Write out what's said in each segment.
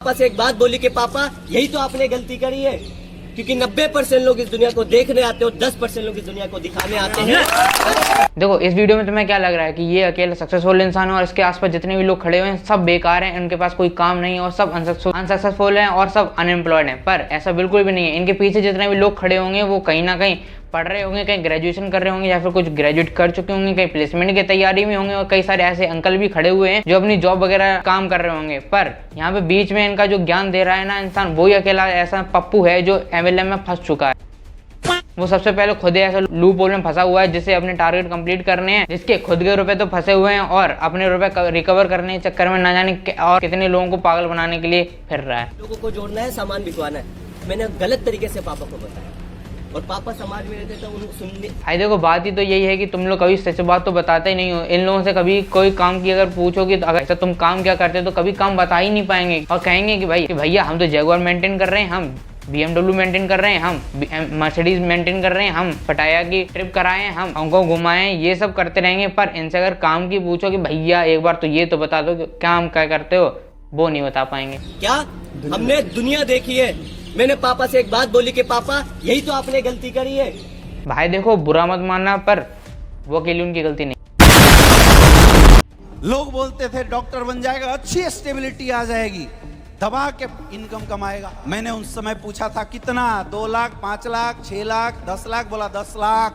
पापा से एक बात बोली कि पापा यही तो आपने गलती करी है, क्योंकि 90% लोग इस दुनिया को देखने आते हैं और 10% लोग इस दुनिया को दिखाने आते हैं। देखो इस वीडियो में तुम्हें क्या लग रहा है कि ये अकेला सक्सेसफुल इंसान है और इसके आसपास जितने भी लोग खड़े हुए हैं सब बेकार हैं, इनके पास कोई काम नहीं है और सब अनसक्सेसफुल हैं और सब अनएम्प्लॉयड हैं। पर ऐसा बिल्कुल भी नहीं है। इनके पीछे जितने भी लोग खड़े होंगे वो कहीं ना कहीं पढ़ रहे होंगे, कहीं ग्रेजुएशन कर रहे होंगे या फिर कुछ ग्रेजुएट कर चुके होंगे, कहीं प्लेसमेंट की तैयारी में होंगे और कई सारे ऐसे अंकल भी खड़े हुए हैं जो अपनी जॉब वगैरह काम कर रहे होंगे। पर यहाँ पे बीच में इनका जो ज्ञान दे रहा है ना इंसान, वही अकेला ऐसा पप्पू है जो MLM में फंस चुका है। वो सबसे पहले खुद ही ऐसा लूप होल में फंसा हुआ है जिससे अपने टारगेट कंप्लीट करने हैं, जिसके खुद के रुपए तो फंसे हुए हैं और अपने रुपए रिकवर करने के चक्कर में ना जाने और कितने लोगों को पागल बनाने के लिए फिर रहा है। लोगों को जोड़ना है, सामान बिकवाना है। मैंने गलत तरीके से पापा को बताया और पापा समाज में रहते तो उनको सुनने। भाई देखो बात ही तो यही है कि तुम लोग कभी सच बात तो बताते ही नहीं हो। इन लोगों से कभी कोई काम की अगर पूछोगे तो अगर तुम काम क्या करते हो तो कभी काम बता ही नहीं पाएंगे और कहेंगे कि भैया हम तो जगुआर मेंटेन कर रहे हैं, हम BMW मेंटेन कर रहे हैं, हम मर्सिडीज मेंटेन कर रहे हैं, हम पटाया की ट्रिप कराए हैं, हम उनको घुमाएं, ये सब करते रहेंगे। पर इनसे अगर काम की पूछो कि भैया एक बार तो ये तो बता दो कि काम क्या करते हो, वो नहीं बता पाएंगे। क्या हमने दुनिया देखी है। मैंने पापा से एक बात बोली कि पापा यही तो आपने गलती करी है। भाई देखो बुरा मत मानना, पर वो अकेली उनकी गलती नहीं। लोग बोलते थे डॉक्टर बन जाएगा, अच्छी स्टेबिलिटी आ जाएगी, दबा के इनकम कमाएगा। मैंने उस समय पूछा था कितना, 2 लाख, 5 लाख, 6 लाख, 10 लाख, बोला 10 लाख।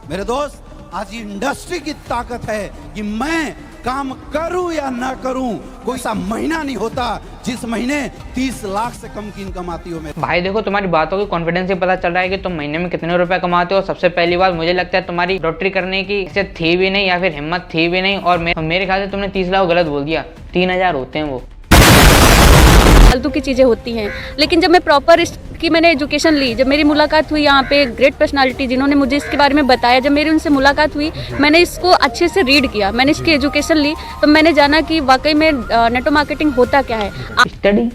मेरे दोस्त आज इंडस्ट्री की ताकत है कि मैं काम करूं या ना करूं, कोई सा महीना नहीं होता जिस महीने 30 लाख से कम की इनकम आती हो मेरे। भाई देखो तुम्हारी बातों की कॉन्फिडेंस से पता चल रहा है कि तुम महीने में कितने रुपए कमाते हो। सबसे पहली बात मुझे लगता है तुम्हारी लॉटरी करने की इज्जत थी भी नहीं या फिर हिम्मत थी भी नहीं, और मेरे ख्याल से तुमने 30 लाख गलत बोल दिया, 3000 होते हैं वो। फालतू की चीज़ें होती हैं, लेकिन जब मैं प्रॉपर इसकी मैंने एजुकेशन ली, जब मेरी मुलाकात हुई यहाँ पे ग्रेट पर्सनालिटी जिन्होंने मुझे इसके बारे में बताया, जब मेरी उनसे मुलाकात हुई, मैंने इसको अच्छे से रीड किया, मैंने इसकी एजुकेशन ली, तो मैंने जाना कि वाकई में नेटवर्क मार्केटिंग होता क्या है। स्टडी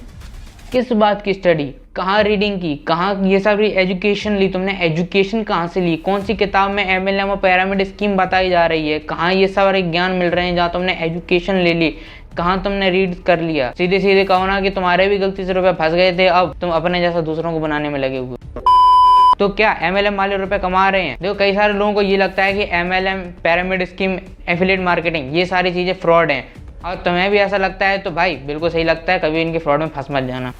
किस बात की स्टडी, कहाँ रीडिंग की, कहाँ ये सारी एजुकेशन ली तुमने? एजुकेशन कहाँ से ली? कौन सी किताब में MLM और पिरामिड स्कीम बताई जा रही है? कहाँ ये सारे ज्ञान मिल रहे हैं जहाँ तुमने एजुकेशन ले ली? कहाँ तुमने रीड कर लिया? सीधे सीधे कहो ना कि तुम्हारे भी गलती से रुपए फंस गए थे, अब तुम अपने जैसा दूसरों को बनाने में लगे हुए। तो क्या MLM वाले रुपए कमा रहे हैं? देखो कई सारे लोगों को ये लगता है कि MLM, pyramid scheme, affiliate marketing ये सारी चीजें फ्रॉड हैं, और तुम्हें भी ऐसा लगता है तो भाई बिल्कुल सही लगता है, कभी इनके फ्रॉड में फंस मत जाना।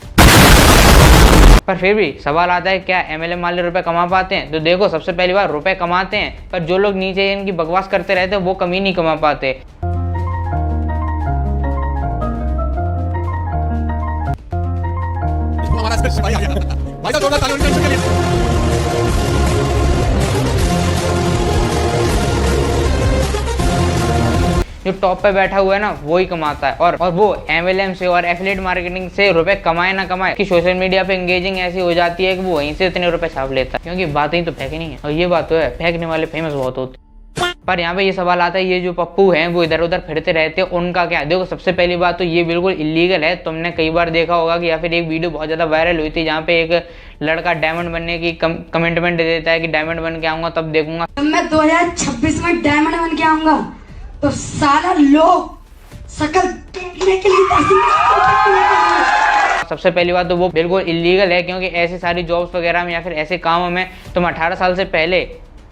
पर फिर भी सवाल आता है क्या MLM वाले रुपए कमा पाते हैं? तो देखो सबसे पहली बार रुपए कमाते हैं, पर जो लोग नीचे इनकी बकवास करते रहते हैं वो कभी नहीं कमा पाते। जो टॉप पे बैठा हुआ है ना वही कमाता है, और वो MLM से और एफिलिएट मार्केटिंग से रुपए कमाए ना कमाए कि सोशल मीडिया पे एंगेजिंग ऐसी हो जाती है कि वो वहीं से इतने रुपए छाप लेता है, क्योंकि बातें तो फेंक नहीं है। और ये बात तो है, फेंकने वाले फेमस बहुत होते। पर यहाँ पे ये सवाल आता है ये जो पप्पू हैं वो इधर उधर फिरते रहते हैं, उनका क्या? देखो सबसे पहली बात तो ये बिल्कुल इलीगल है। तुमने कई बार देखा होगा कि या फिर एक वीडियो बहुत ज्यादा वायरल हुई थी जहाँ पे एक लड़का डायमंड बनने की कमिटमेंट दे देता है कि डायमंड बन के आऊंगा तब देखूंगा। मैं 2026 में डायमंड बन के आऊंगा तो सारा लोग शकल देखने के लिए सबसे पहली बात तो वो बिल्कुल इलीगल है, क्योंकि ऐसी सारी जॉब्स वगैरह में या फिर ऐसे कामों में तुम 18 साल से पहले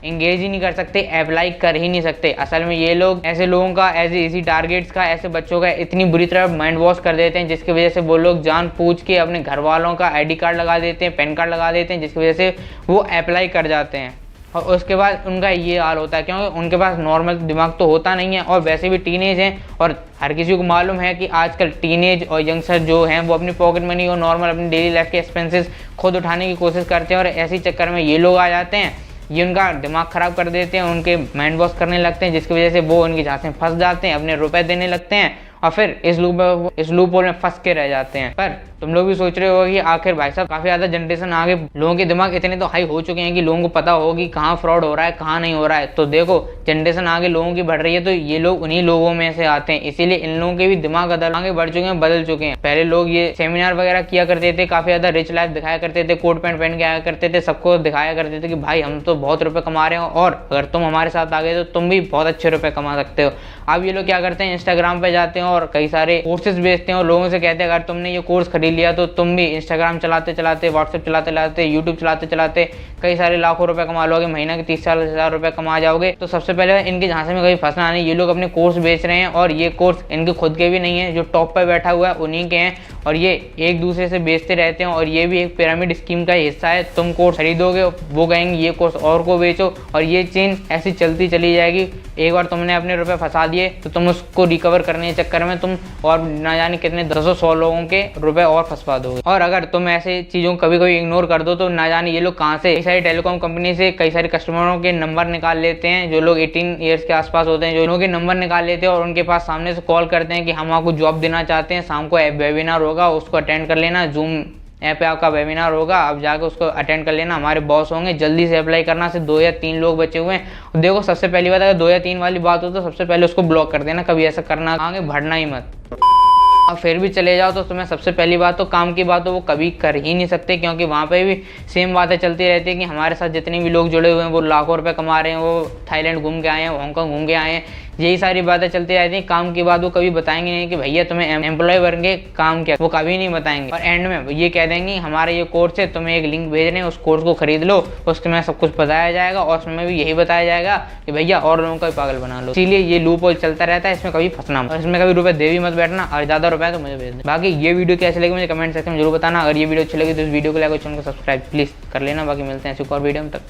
इंगेज ही नहीं कर सकते, अप्लाई कर ही नहीं सकते। असल में ये लोग ऐसे लोगों का, ऐसे इसी टारगेट्स का, ऐसे बच्चों का इतनी बुरी तरह माइंड वॉश कर देते हैं जिसकी वजह से वो लोग जान पूछ के अपने घर वालों का ID कार्ड लगा देते हैं, पैन कार्ड लगा देते हैं, जिसकी वजह से वो अप्लाई कर जाते हैं और उसके बाद उनका ये हाल होता है, क्योंकि उनके पास नॉर्मल दिमाग तो होता नहीं है और वैसे भी टीनेज हैं, और हर किसी को मालूम है कि आजकल टीनेज और यंगस्टर जो हैं वो अपनी पॉकेट मनी और नॉर्मल अपनी डेली लाइफ के एक्सपेंसेस खुद उठाने की कोशिश करते हैं, और ऐसी चक्कर में ये लोग आ जाते हैं, ये उनका दिमाग खराब कर देते हैं, उनके माइंड वॉश करने लगते हैं, जिसकी वजह से वो उनकी झांसे में फंस जाते हैं, अपने रुपए देने लगते हैं और फिर इस लूप होल में फंस के रह जाते हैं। पर तुम लोग भी सोच रहे हो कि आखिर भाई साहब काफी ज्यादा जनरेशन आगे, लोगों के दिमाग इतने तो हाई हो चुके हैं कि लोगों को पता हो कि कहाँ फ्रॉड हो रहा है कहाँ नहीं हो रहा है। तो देखो जनरेशन आगे लोगों की बढ़ रही है तो ये लोग उन्हीं लोगों में से आते हैं, इसीलिए इन लोगों के भी दिमाग आगे बढ़ चुके हैं, बदल चुके हैं। पहले लोग ये सेमिनार वगैरह किया करते थे, काफी ज्यादा रिच लाइफ दिखाया करते थे, कोट पैंट पहन के आया करते थे, सबको दिखाया करते थे कि भाई हम तो बहुत रुपए कमा रहे हो और अगर तुम हमारे साथ आ गए तो तुम भी बहुत अच्छे रुपए कमा सकते हो। अब ये लोग क्या करते हैं, इंस्टाग्राम पे जाते हैं और कई सारे कोर्सेज बेचते हैं और लोगों से कहते हैं अगर तुमने ये कोर्स खरीद लिया तो तुम भी इंस्टाग्राम चलाते चलाते, व्हाट्सएप चलाते चलाते, यूट्यूब चलाते चलाते कई सारे लाखों रुपए कमा लोगे, महीना के 30-40 हज़ार रुपए कमा जाओगे। तो सबसे पहले इनके झांसे में कभी फंसना नहीं। ये लोग अपने कोर्स बेच रहे हैं और ये कोर्स इनके खुद के भी नहीं है, जो टॉप पे बैठा हुआ है उन्हीं के हैं और ये एक दूसरे से बेचते रहते हैं और ये भी एक पिरामिड स्कीम का हिस्सा है। तुम कोर्स खरीदोगे, वो कहेंगे ये कोर्स और को बेचो और ये चेन ऐसी चलती चली जाएगी। एक बार तुमने अपने रुपए फंसा दिए तो तुम उसको रिकवर करने के चक्कर में तुम और ना जाने कितने 100 लोगों के रुपए और फंसवा दोगे। और अगर तुम ऐसे चीज़ों को कभी कभी इग्नोर कर दो तो ना जाने ये लोग कहाँ से कई सारी टेलीकॉम कंपनी से कई सारे कस्टमरों के नंबर निकाल लेते हैं, जो लोग 18 ईयर्स के आसपास होते हैं, जो लोगों के नंबर निकाल लेते हैं और उनके पास सामने से कॉल करते हैं कि हम आपको जॉब देना चाहते हैं, शाम को वेबिनार होगा उसको अटेंड कर लेना, जूम ऐप पे आपका वेबिनार होगा, आप जाकर उसको अटेंड कर लेना, हमारे बॉस होंगे, जल्दी से अप्लाई करना। सिर्फ 2 या 3 लोग बचे हुए हैं। देखो सबसे पहली बात, अगर 2 या 3 वाली बात हो तो सबसे पहले उसको ब्लॉक कर देना, कभी ऐसा करना, आगे बढ़ना ही मत। अब फिर भी चले जाओ तो तुम्हें सबसे पहली बात तो काम की बात तो वो कभी कर ही नहीं सकते, क्योंकि वहाँ पे भी सेम बातें चलती रहती है कि हमारे साथ जितने भी लोग जुड़े हुए हैं वो लाखों रुपए कमा रहे हैं, वो थाईलैंड घूम के आए हैं, हांगकांग घूम के आए हैं, यही सारी बातें चलती रहती हैं। काम की बात वो कभी बताएंगे नहीं कि भैया तुम्हें एम्प्लॉय बन के काम क्या, वो कभी नहीं बताएंगे। और एंड में ये कह देंगे हमारा ये कोर्स है, तुम्हें एक लिंक भेज रहे हैं, उस कोर्स को खरीद लो, उसके में सब कुछ बताया जाएगा और उसमें भी यही बताया जाएगा कि भैया और लोगों का भी पागल बना लो। इसीलिए ये लूप होल चलता रहता है, इसमें कभी फंसना मत, और इसमें कभी रुपए दे भी मत बैठना, और ज़्यादा रुपए तो मुझे भेज दें। बाकी ये वीडियो कैसे लगी मुझे कमेंट सेक्शन में जरूर बताना। अगर ये वीडियो अच्छी लगी तो इस वीडियो को लाइक और चैनल को सब्सक्राइब प्लीज़ कर लेना। बाकी मिलते हैं ऐसी और वीडियो में, तक